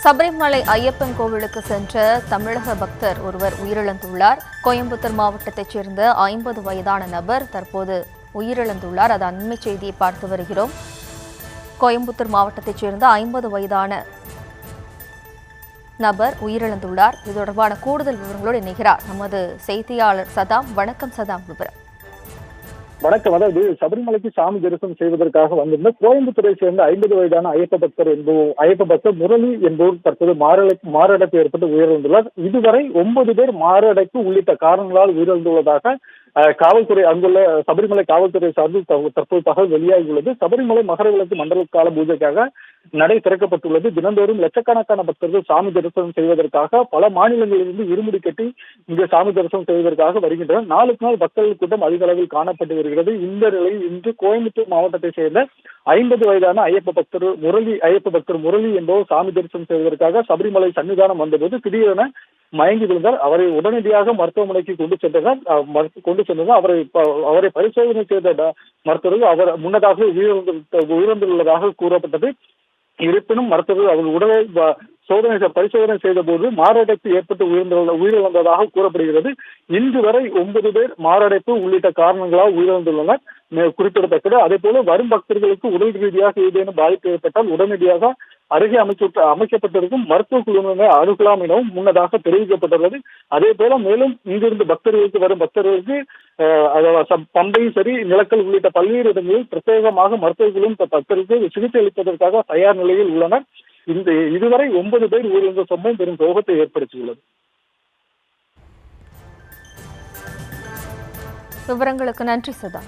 சபரிமலை ஐயப்பன் கோவிலுக்கு சென்ற தமிழக பக்தர் ஒருவர் உயிரிழந்துள்ளார். கோயம்புத்தூர் மாவட்டத்தைச் சேர்ந்த 50 வயதான நபர் தற்போது உயிரிழந்துள்ளார். அது அண்மை செய்தியை பார்த்து வருகிறோம். கோயம்புத்தூர் மாவட்டத்தைச் சேர்ந்த 50 வயதான நபர் உயிரிழந்துள்ளார். இது தொடர்பான கூடுதல் விவரங்களோடு இணைகிறார் நமது செய்தியாளர் சதாம். வணக்கம் சதாம், விவரம். வணக்கம். அதாவது சபரிமலைக்கு சாமி தரிசனம் செய்வதற்காக வந்திருந்த கோயம்புத்தூரை சேர்ந்த 50 வயதான ஐயப்ப பக்தர் முரளி என்பவர் தற்போது மாரடைப்பு ஏற்பட்டு உயிரிழந்துள்ளார். இதுவரை 9 பேர் மாரடைப்பு உள்ளிட்ட காரணங்களால் உயிரிழந்துள்ளதாக காவல்துறை, அங்குள்ள சபரிமலை காவல்துறை சார்பில் தற்போது தகவல் வெளியாகியுள்ளது. சபரிமலை மகரவிளக்கு மண்டல கால பூஜைக்காக நடை திறக்கப்பட்டுள்ளது. தினந்தோறும் லட்சக்கணக்கான பக்தர்கள் சாமி தரிசனம் செய்வதற்காக பல மாநிலங்களிலிருந்து இருமுடி கட்டி இங்கு சாமி தரிசனம் செய்வதற்காக வருகின்றனர். நாளுக்கு நாள் பக்தர்கள் கூட்டம் அதிக அளவில் காணப்பட்டு வருகிறது. இந்த நிலையில் இன்று கோயம்புத்தூர் மாவட்டத்தை சேர்ந்த 50 வயதான ஐயப்ப பக்தர் முரளி என்பவர் சாமி தரிசனம் செய்வதற்காக சபரிமலை சன்னிதானம் வந்தபோது திடீரென மயங்கி விழுந்தார். அவரை உடனடியாக மருத்துவமனைக்கு கொண்டு சென்றனர். அவரை பரிசோதனை செய்த மருத்துவர்கள் அவர் முன்னதாக உயிரிழந்துள்ளதாக கூறப்பட்டது. இருப்பினும் மருத்துவர்கள் அவர் உடலை பரிசோதனை செய்த போது மாரடைப்பு ஏற்பட்டு உயிரிழந்ததாக கூறப்படுகிறது. இன்று வரை 9 பேர் மாரடைப்பு உள்ளிட்ட காரணங்களால் உயிரிழந்துள்ளனர் குறிப்பிடத்தக்கது. அதே போல வரும் பக்தர்களுக்கு உடல் ரீதியாக ஏதேனும் பாதிப்பு ஏற்பட்டால் உடனடியாக அருகே அமைக்கப்பட்டிருக்கும் மருத்துவ குழுவினர் அணுகலாம் எனவும் முன்னதாக தெரிவிக்கப்பட்டுள்ளது. அதே போல மேலும் இங்கிருந்து வரும் பக்தர்களுக்கு பம்பையும் சரி, நிலக்கல் உள்ளிட்ட பல்வேறு இடங்களில் பிரத்யேகமாக மருத்துவ குழு பக்தர்களுக்கு சிகிச்சை அளிப்பதற்காக தயார் நிலையில் உள்ளனர். இதுவரை 9 பேர் உயிரிழந்த சம்பவம் பெரும் சோகத்தை ஏற்படுத்தியுள்ளது. விவரங்களுக்கு நன்றி சதா.